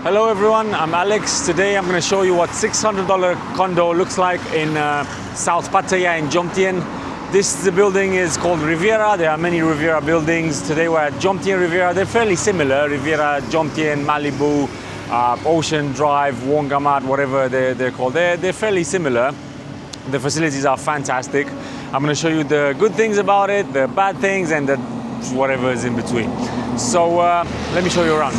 Hello everyone, I'm Alex. Today I'm going to show you what $600 condo looks like in South Pattaya in Jomtien. The building is called Riviera. There are many Riviera buildings. Today we're at Jomtien Riviera. They're fairly similar. Riviera Jomtien, Malibu, Ocean Drive, Wongamat, whatever they're called. They're fairly similar. The facilities are fantastic. I'm going to show you the good things about it, the bad things, and the whatever is in between. So let me show you around.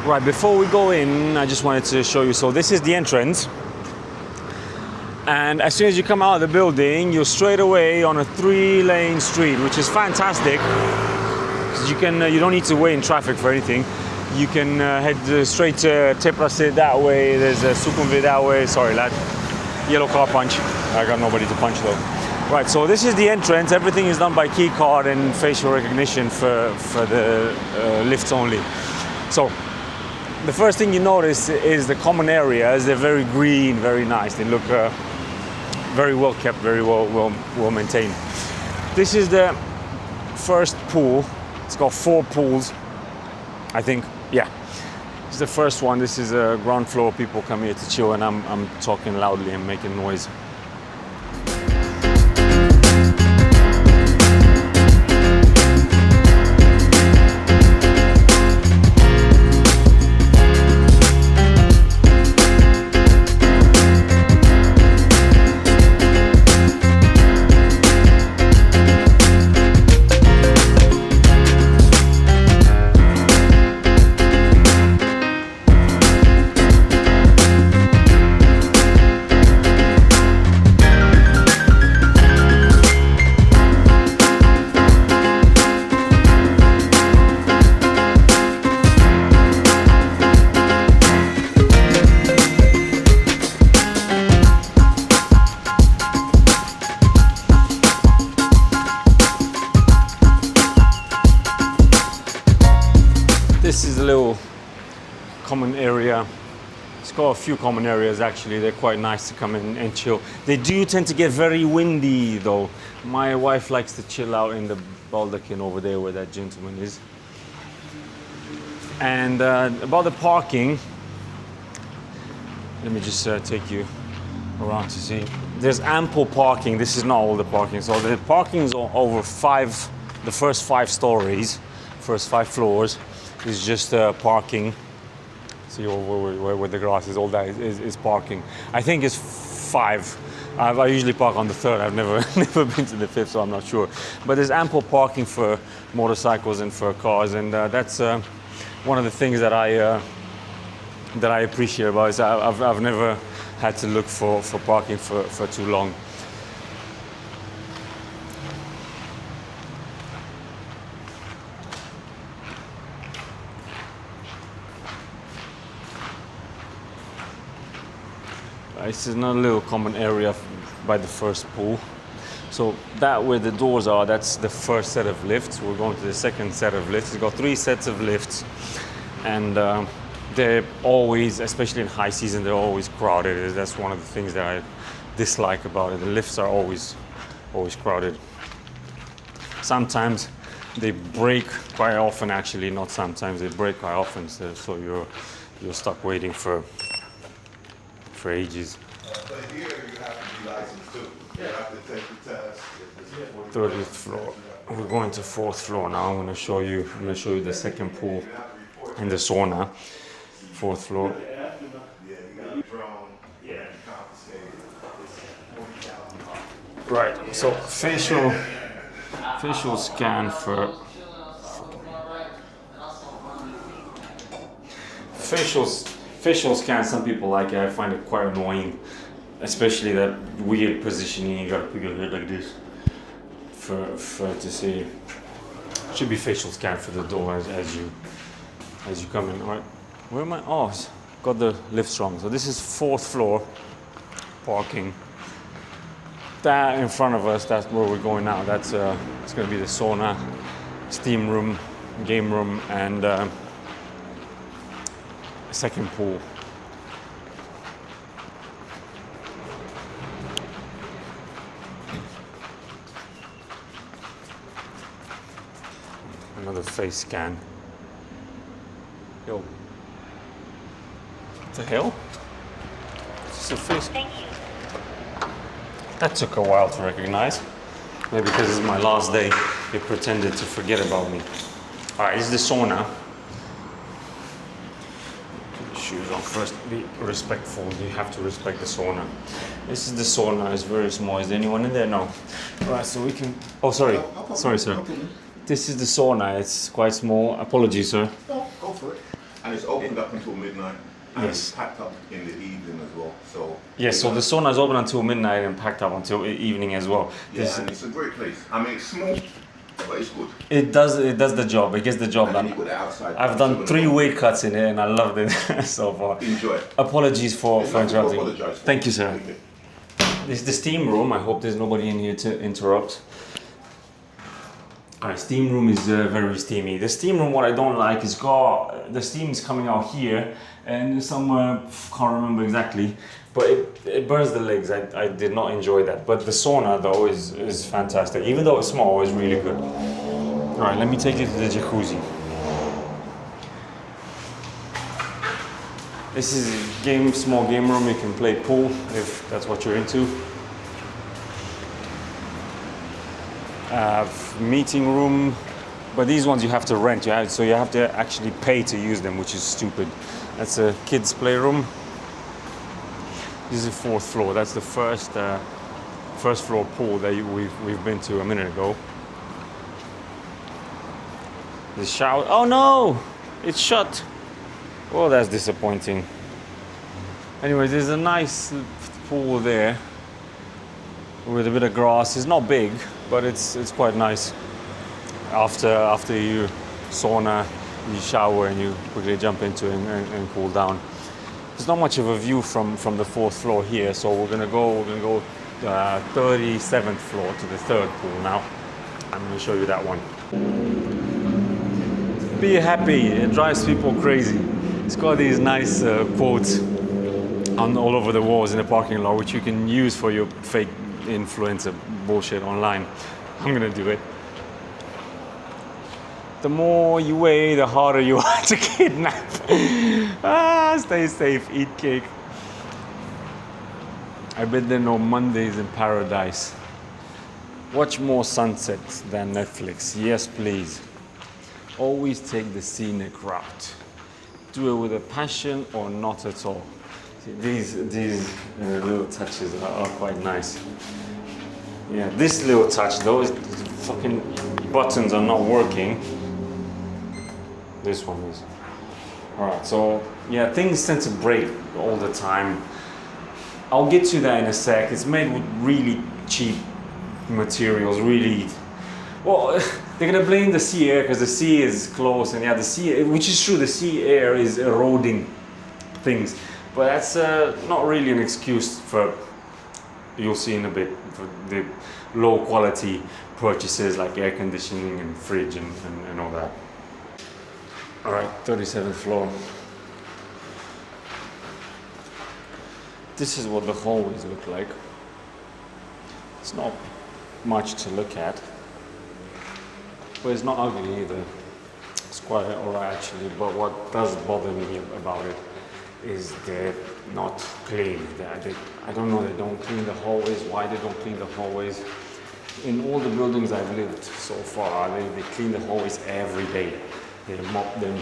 Right, before we go in, I just wanted to show you. So this is the entrance. And as soon as you come out of the building, you're straight away on a 3-lane street, which is fantastic. Because you don't need to wait in traffic for anything. You can head straight to Teprasit that way. There's a Sukhumvit that way. Sorry, lad. Yellow car punch. I got nobody to punch though. Right, so this is the entrance. Everything is done by key card and facial recognition for the lifts only. So the first thing you notice is the common areas. They're very green, very nice. They look very well kept, very well maintained. This is the first pool. It's got 4 pools, I think. Yeah, it's the first one. This is a ground floor. People come here to chill, and I'm talking loudly and making noise. This is a little common area. It's got a few common areas actually. They're quite nice to come in and chill. They do tend to get very windy though. My wife likes to chill out in the baldachin over there where that gentleman is. And about the parking, let me just take you around to see. There's ample parking. This is not all the parking. So the parking is over the first 5 stories, first 5 floors. Is just parking. See where the grass is, all that is parking. I think it's 5. I usually park on the 3rd. I've never been to the 5th, so I'm not sure. But there's ample parking for motorcycles and for cars, and that's one of the things that I appreciate about it. I've never had to look for parking for too long. This is another little common area by the first pool. So that where the doors are, that's the first set of lifts. We're going to the second set of lifts. It's got 3 sets of lifts, and they're always, especially in high season, they're always crowded. That's one of the things that I dislike about it. The lifts are always crowded. Sometimes they break quite often. Actually, not sometimes, they break quite often. So you're stuck waiting for ages. But here you have to be licensed too. You have to take the test. 30th floor. We're going to 4th floor now. I'm going to show you the second pool and the sauna. 4th floor. Yeah, you got a drone. Yeah. Right. So facial scan for facial scan. Some people like it. I find it quite annoying, especially that weird positioning. You gotta put your head like this for to see. Should be facial scan for the door as you come in. All right. Where am I? Oh, got the lifts wrong. So this is 4th floor parking. That in front of us, that's where we're going now. That's it's gonna be the sauna, steam room, game room, and second pool. Another face scan. Yo. What the hell? It's a fish. That took a while to recognize. Maybe because it's my last day, it pretended to forget about me. Alright, this is the sauna. Put your shoes on first. Be respectful. You have to respect the sauna. This is the sauna. It's very small. Is there anyone in there? No. Alright, so we can. Oh, sorry. Sorry, sir. This is the sauna. It's quite small. Apologies, sir. No, go for it. And it's opened up until midnight. And Yes. it's packed up in the evening as well. So Yes, so the sauna is open until midnight and packed up until evening as well. yeah, and it's a great place. I mean, it's small, but it's good. It does the job. It gets the job And then you done. got the outside. I've done 3 weight cuts in it and I loved it so far. Enjoy it. Apologies for There's nothing to interrupting. apologize for. Thank you, sir. Okay. This is the steam room. I hope there's nobody in here to interrupt. Alright, steam room is very steamy. The steam room, what I don't like is the steam is coming out here and somewhere, can't remember exactly, but it burns the legs. I did not enjoy that. But the sauna though is fantastic. Even though it's small, it's really good. Alright, let me take you to the jacuzzi. This is a small game room. You can play pool if that's what you're into. Meeting room, but these ones you have to rent. So you have to actually pay to use them, which is stupid. That's a kids' playroom. This is the 4th floor. That's the first floor pool that we've been to a minute ago. The shower. Oh no, it's shut. Oh, that's disappointing. Anyways, there's a nice pool there with a bit of grass. It's not big, but it's quite nice. After you sauna, you shower and you quickly jump into it and cool down. There's not much of a view from the 4th floor here, so we're gonna go 37th floor to the 3rd pool now. I'm gonna show you that one. Be happy. It drives people crazy. It's got these nice quotes all over the walls in the parking lot, which you can use for your fake influencer bullshit online. I'm gonna do it. The more you weigh, the harder you are to kidnap. Stay safe, eat cake. I bet there are no Mondays in paradise. Watch more sunsets than Netflix. Yes, please. Always take the scenic route. Do it with a passion or not at all. See, these little touches are quite nice. Yeah, this little touch, those fucking buttons are not working. This one is. Alright, so yeah, things tend to break all the time. I'll get to that in a sec. It's made with really cheap materials, really. Well, they're gonna blame the sea air because the sea is close, and yeah, the sea, which is true, the sea air is eroding things, but that's not really an excuse for, you'll see in a bit, for the low quality purchases like air conditioning and fridge and all that. All right, 37th floor. This is what the hallways look like. It's not much to look at, but it's not ugly either. It's quite alright actually, but what does bother me about it is they're not clean. I don't know, they don't clean the hallways. Why they don't clean the hallways? In all the buildings I've lived so far, they clean the hallways every day. They mop them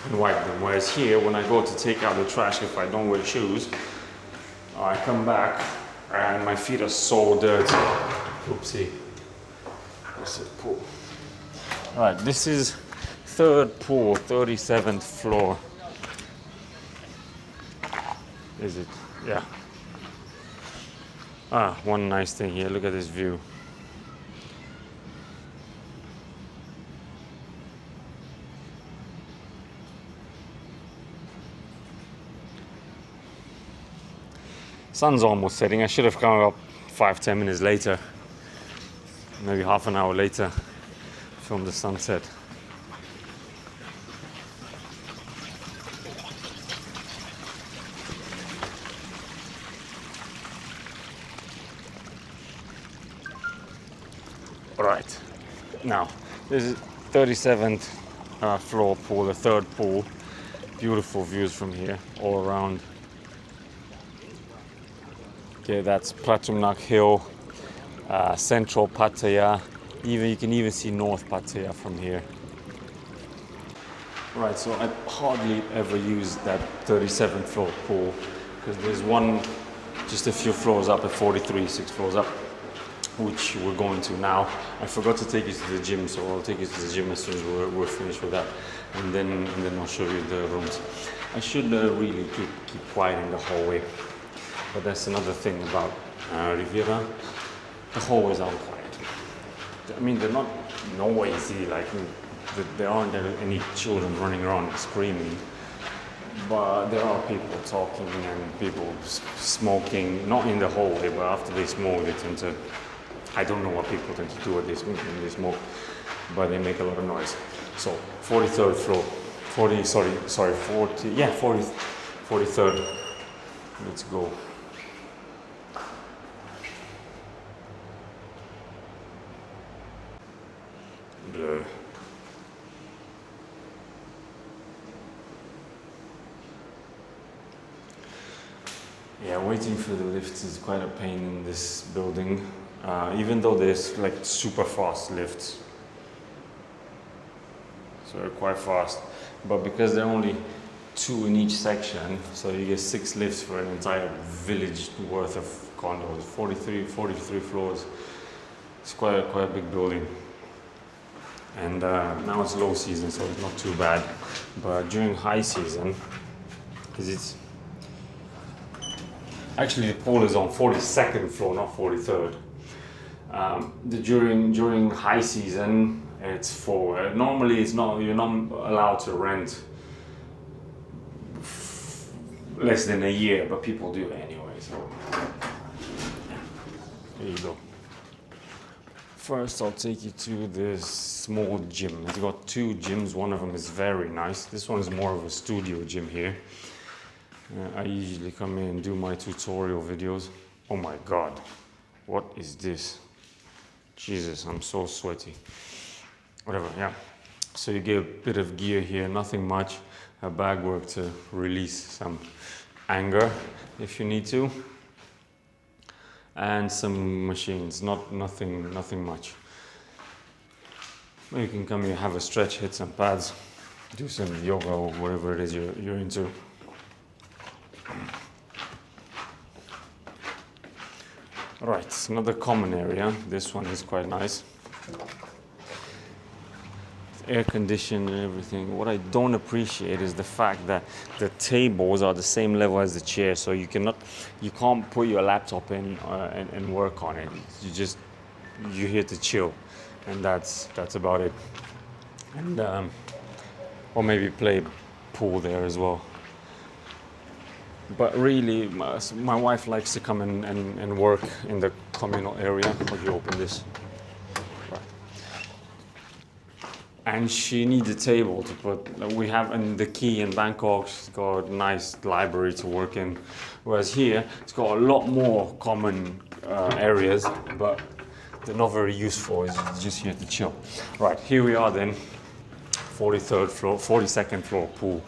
and wipe them. Whereas here, when I go to take out the trash, if I don't wear shoes, I come back and my feet are so dirty. Oopsie. That's it, pool. Alright, this is 3rd pool, 37th floor. Is it? Yeah. One nice thing here, look at this view. Sun's almost setting. I should have come up 5-10 minutes later, maybe half an hour later, film the sunset. All right, now this is 37th floor pool, the 3rd pool. Beautiful views from here, all around. Okay, that's Pratumnak Hill, central Pattaya. You can even see North Pattaya from here. Right, so I hardly ever use that 37th floor pool because there's one just a few floors up at 43, 6 floors up, which we're going to now. I forgot to take you to the gym, so I'll take you to the gym as soon as we're finished with that, and then I'll show you the rooms. I should really keep quiet in the hallway, but that's another thing about Riviera. The hallways aren't quiet. I mean, they're not noisy, like there aren't any children running around screaming, but there are people talking and people smoking, not in the hallway, but after they smoke, they tend to, I don't know what people tend to do when they smoke, but they make a lot of noise. So 43rd floor, 43rd, let's go. Blur. Yeah, waiting for the lifts is quite a pain in this building, even though there's like super fast lifts. So they're quite fast, but because there are only 2 in each section, so you get 6 lifts for an entire village worth of condos, 43 floors. It's quite a big building. And now it's low season, so it's not too bad. But during high season, because it's actually the pool is on 42nd floor, not 43rd. During high season, it's for normally you're not allowed to rent less than a year, but people do anyway. So there you go. First, I'll take you to this small gym. It's got 2 gyms. One of them is very nice. This one is more of a studio gym here. I usually come in and do my tutorial videos. Oh my God, what is this? Jesus, I'm so sweaty. Whatever, yeah. So you get a bit of gear here, nothing much. A bag work to release some anger if you need to. And some machines, nothing much. You can come here, have a stretch, hit some pads, do some yoga or whatever it is you're into. Right, another common area. This one is quite nice. Air conditioned and everything. What I don't appreciate is the fact that the tables are the same level as the chair, so you can't put your laptop in and work on it. You're here to chill, and that's about it. And or maybe play pool there as well. But really, my wife likes to come and work in the communal area. Let you open this. Right. And she needs a table to put. We have in the Key in Bangkok. She's got a nice library to work in, whereas here it's got a lot more common areas, but they're not very useful. It's just here to chill. Right, here we are then. 43rd floor, 42nd floor pool.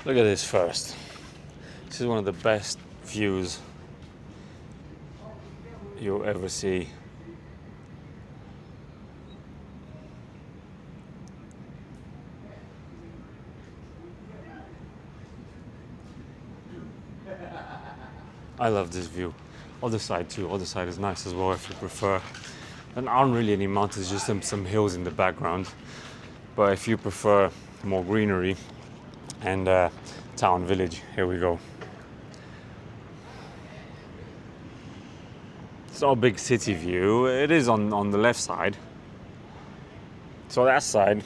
Look at this first. This is one of the best views you'll ever see. I love this view. Other side too. Other side is nice as well if you prefer. There aren't really any mountains, just some hills in the background. But if you prefer more greenery, and town village, here we go. It's not a big city view. It is on the left side. So that side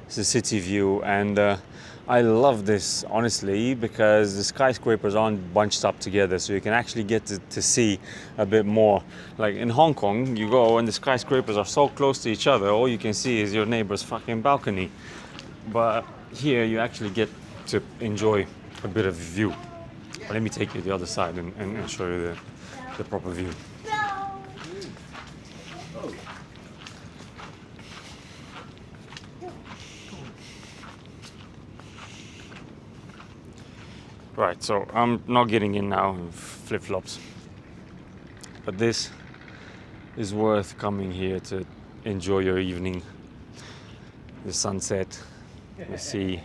is the city view, and I love this honestly because the skyscrapers aren't bunched up together, so you can actually get to see a bit more. Like in Hong Kong, you go and the skyscrapers are so close to each other, all you can see is your neighbor's fucking balcony. But here you actually get to enjoy a bit of view. Let me take you to the other side and show you the proper view. Right, so I'm not getting in now in flip-flops, but this is worth coming here to enjoy your evening. The sunset, the sea.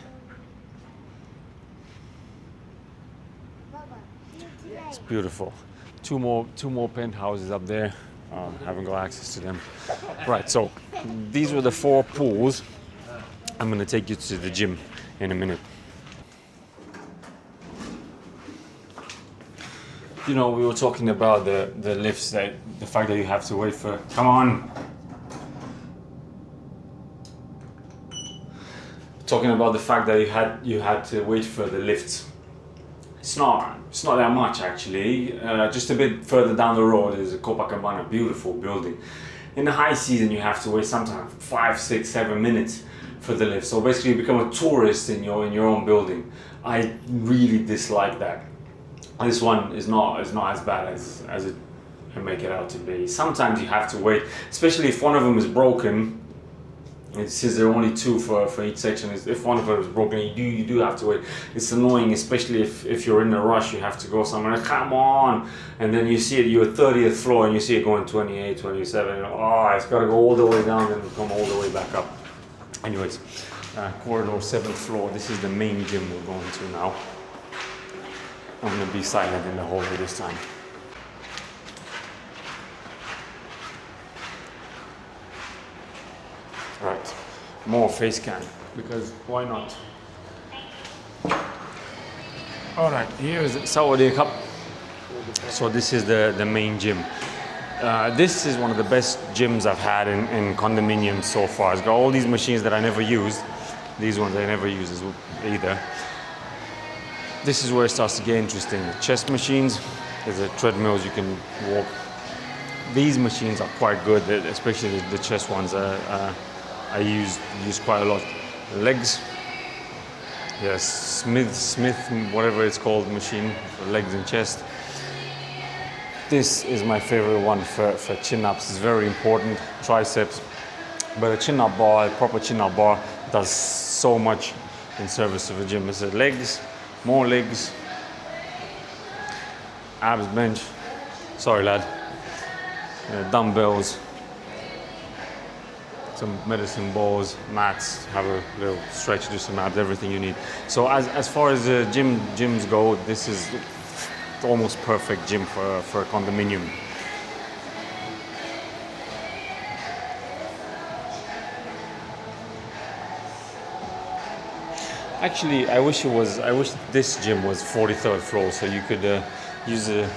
It's beautiful. Two more penthouses up there. Haven't got access to them. Right, so these were the 4 pools. I'm gonna take you to the gym in a minute. You know, we were talking about the lifts, that the fact that you have to wait for. Come on. Talking about the fact that you had to wait for the lifts. It's not that much actually. Just a bit further down the road is a Copacabana, beautiful building. In the high season, you have to wait sometimes 5, 6, 7 minutes for the lift. So basically, you become a tourist in your own building. I really dislike that. This one is not as bad as it can make it out to be. Sometimes you have to wait, especially if one of them is broken. And since there are only 2 for each section, if one of them is broken, you do have to wait. It's annoying, especially if you're in a rush, you have to go somewhere. Come on! And then you see it, you're 30th floor, and you see it going 28, 27. Oh, it's got to go all the way down and come all the way back up. Anyways, corridor 7th floor. This is the main gym we're going to now. I'm going to be silent in the hallway this time. Right, more face cam, because why not? Alright, here is Saudi Cup. So this is the main gym. This is one of the best gyms I've had in condominiums so far. It's got all these machines that I never used. These ones I never use either. This is where it starts to get interesting. The chest machines, there's a treadmills you can walk. These machines are quite good, especially the chest ones. I use quite a lot. Legs, yes, Smith, whatever it's called, machine for legs and chest. This is my favorite one for chin-ups. It's very important. Triceps, but a chin-up bar, a proper chin-up bar, does so much in service of a gym. It's legs, more legs, abs bench. Sorry, lad. Dumbbells. Some medicine balls, mats, have a little stretch, do some abs, everything you need. So as far as the gyms go, this is almost perfect gym for a condominium. Actually, I wish this gym was 43rd floor, so you could use a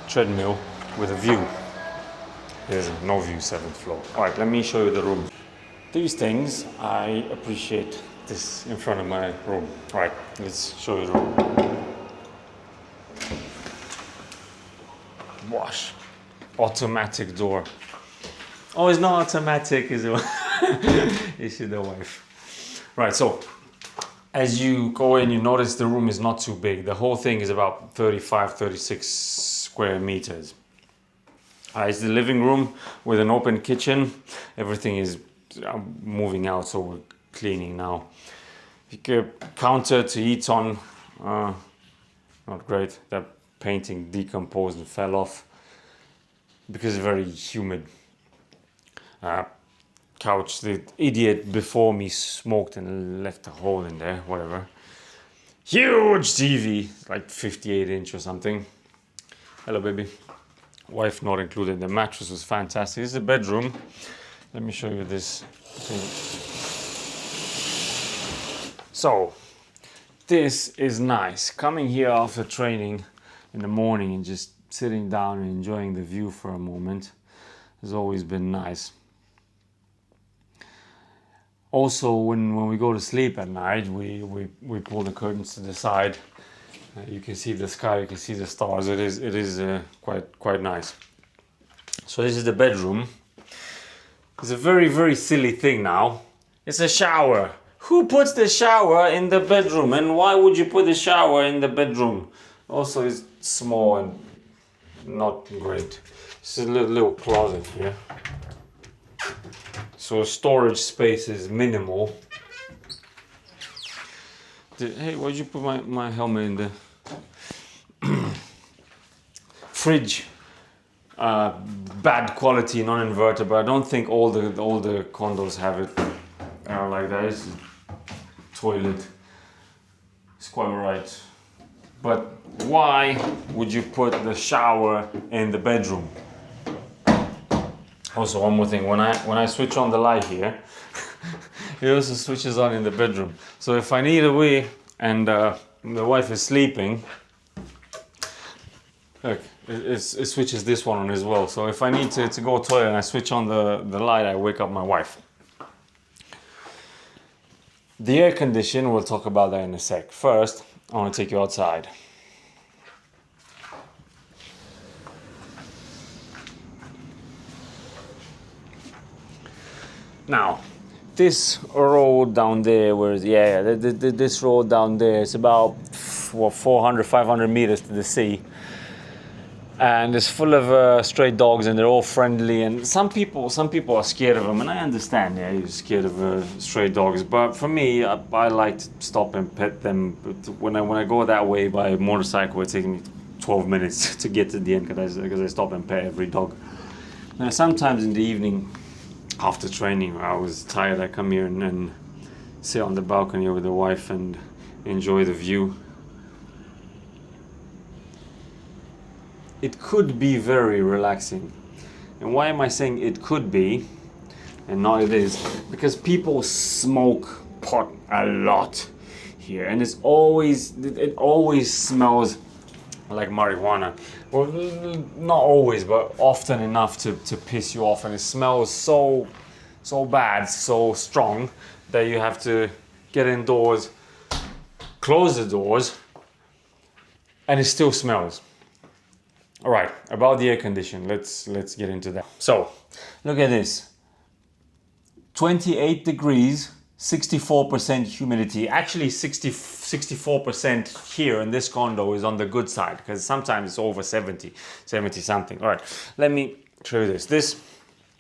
treadmill with a view. There's no view, 7th floor. All right, let me show you the room. These things, I appreciate this in front of my room. All right, let's show you the room. Wash, automatic door. Oh, it's not automatic, is it? It's the wife. Right, so as you go in, you notice the room is not too big. The whole thing is about 35, 36 square meters. It's the living room with an open kitchen. Everything is moving out, so we're cleaning now. Counter to eat on, not great. That painting decomposed and fell off because it's very humid. Couch, the idiot before me smoked and left a hole in there, whatever. Huge TV, like 58 inch or something. Hello, baby. Wife not included. The mattress was fantastic. This is a bedroom. Let me show you this thing. So, this is nice. Coming here after training in the morning and just sitting down and enjoying the view for a moment has always been nice. Also, when we go to sleep at night, we pull the curtains to the side. You can see the sky, you can see the stars. It is quite nice. So this is the bedroom. It's a very, very silly thing now. It's a shower. Who puts the shower in the bedroom? And why would you put the shower in the bedroom? Also, it's small and not great. It's a little closet here. So storage space is minimal. Hey, why'd you put my helmet in there? Fridge. Bad quality, non-inverter, but I don't think all the condos have it like that. This is toilet. It's quite right. But why would you put the shower in the bedroom? Also, one more thing. When I switch on the light here, it also switches on in the bedroom. So if I need a wee and the wife is sleeping, look, it switches this one on as well. So if I need to go to the toilet and I switch on the light, I wake up my wife. The air condition, we'll talk about that in a sec. First, I want to take you outside. Now, this road down there, this road down there is about 400, 500 meters to the sea. And it's full of stray dogs, and they're all friendly. And some people are scared of them, and I understand. Yeah, you're scared of stray dogs, but for me, I like to stop and pet them. But when I go that way by motorcycle, it's taking me 12 minutes to get to the end because I stop and pet every dog. Now, sometimes in the evening, after training, I was tired. I come here and sit on the balcony with the wife and enjoy the view. It could be very relaxing. And why am I saying it could be and not it is? Because people smoke pot a lot here, and it always smells like marijuana. Well, not always, but often enough to piss you off, and it smells so bad, so strong that you have to get indoors, close the doors, and it still smells. All right, about the air condition, let's get into that. So, look at this. 28 degrees, 64% humidity. Actually, 64% here in this condo is on the good side, because sometimes it's over 70 something. All right, let me show you this. This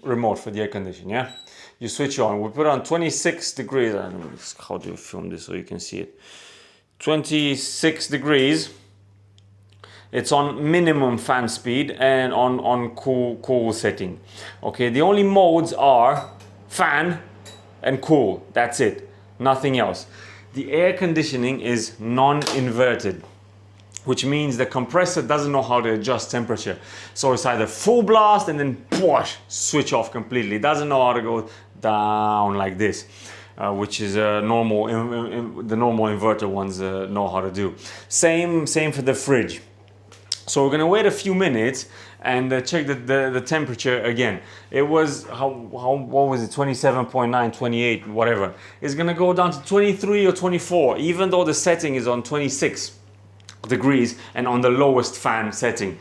remote for the air condition, yeah? You switch on. We put on 26 degrees. I don't know, how do you film this so you can see it? 26 degrees. It's on minimum fan speed and on cool setting. Okay, the only modes are fan and cool. That's it, nothing else. The air conditioning is non-inverted, which means the compressor doesn't know how to adjust temperature. So it's either full blast and then switch off completely. It doesn't know how to go down like this, which is the normal inverter ones know how to do. Same for the fridge. So we're gonna wait a few minutes and check the temperature again. It was, what was it, 27.9, 28, whatever. It's gonna go down to 23 or 24, even though the setting is on 26 degrees and on the lowest fan setting.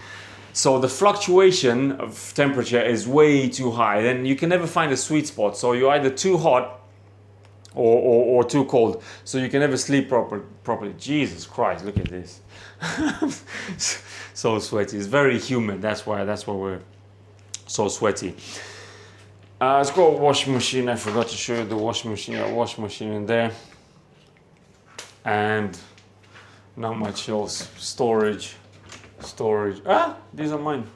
So the fluctuation of temperature is way too high. Then you can never find a sweet spot. So you're either too hot or too cold. So you can never sleep properly. Jesus Christ, look at this. So sweaty. It's very humid. That's why we're so sweaty. Let's go washing machine. I forgot to show you the washing machine. Washing machine in there, and not much else. Storage. These are mine.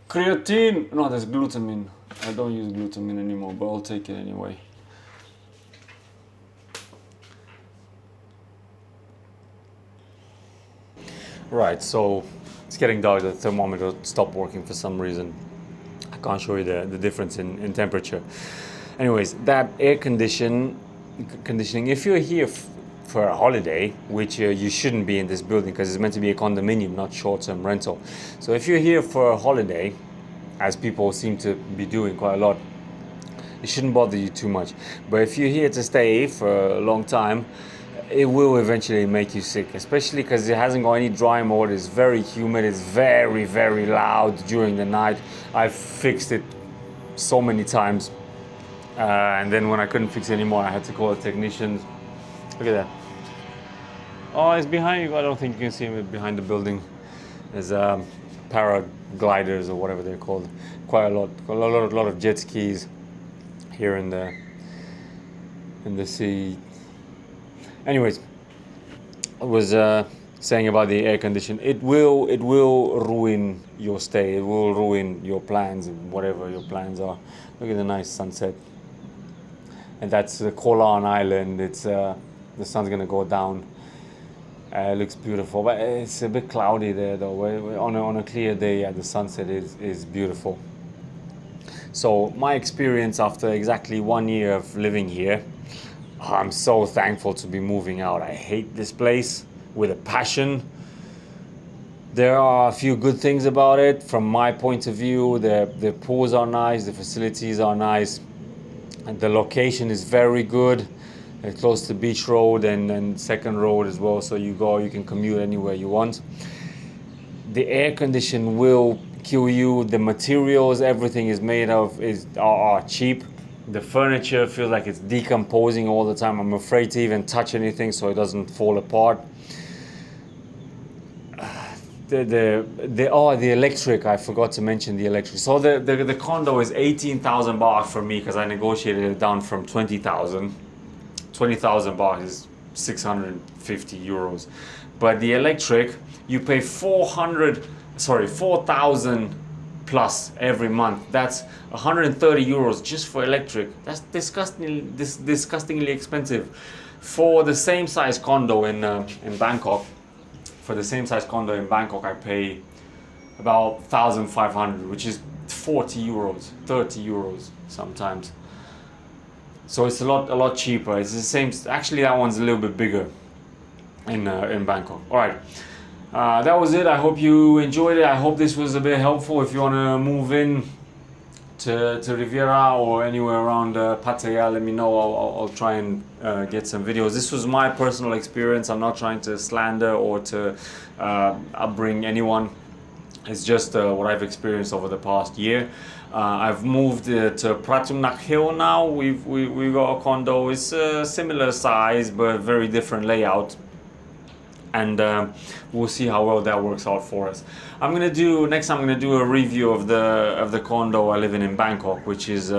Creatine. No, there's glutamine. I don't use glutamine anymore, but I'll take it anyway. Right, so it's getting dark. The thermometer stopped working for some reason. I can't show you the difference in temperature. Anyways, that air conditioning, if you're here for a holiday, which you shouldn't be in this building because it's meant to be a condominium, not short-term rental. So if you're here for a holiday, as people seem to be doing quite a lot, it shouldn't bother you too much. But if you're here to stay for a long time, it will eventually make you sick, especially because it hasn't got any dry mode. It's very humid. It's very, very loud during the night. I've fixed it so many times. And then when I couldn't fix it anymore, I had to call the technicians. Look at that. Oh, it's behind you. I don't think you can see him behind the building. There's paragliders or whatever they're called. Quite a lot of jet skis here in the sea. Anyways, I was saying about the air condition. It will ruin your stay. It will ruin your plans, whatever your plans are. Look at the nice sunset, and that's the Kolan Island. It's the sun's gonna go down. It looks beautiful, but it's a bit cloudy there though. On a clear day, yeah, the sunset is beautiful. So my experience after exactly 1 year of living here, I'm so thankful to be moving out. I hate this place with a passion. There are a few good things about it from my point of view. The pools are nice, the facilities are nice, and the location is very good. It's close to Beach Road and Second Road as well, so you can commute anywhere you want. The air condition will kill you. The materials everything is made of are cheap. The furniture feels like it's decomposing all the time. I'm afraid to even touch anything so it doesn't fall apart. The electric, I forgot to mention the electric. So the condo is 18,000 baht for me because I negotiated it down from 20,000. 20,000 baht is 650 euros. But the electric, you pay 4,000 plus every month. That's 130 euros just for electric. That's disgustingly expensive. For the same size condo in Bangkok, I pay about 1,500, which is 40 euros, 30 euros sometimes. So it's a lot cheaper. It's the same. Actually, that one's a little bit bigger in Bangkok. All right, that was it. I hope you enjoyed it. I hope this was a bit helpful. If you want to move in to Riviera or anywhere around Pattaya, let me know. I'll try and get some videos. This was my personal experience. I'm not trying to slander or to upbring anyone. It's just what I've experienced over the past year. I've moved to Pratumnak Hill now. We've got a condo. It's a similar size but very different layout, and we'll see how well that works out for us. I'm gonna do a review of the condo I live in Bangkok, which is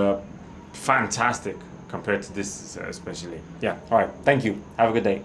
fantastic compared to this, especially. Yeah. All right. Thank you. Have a good day.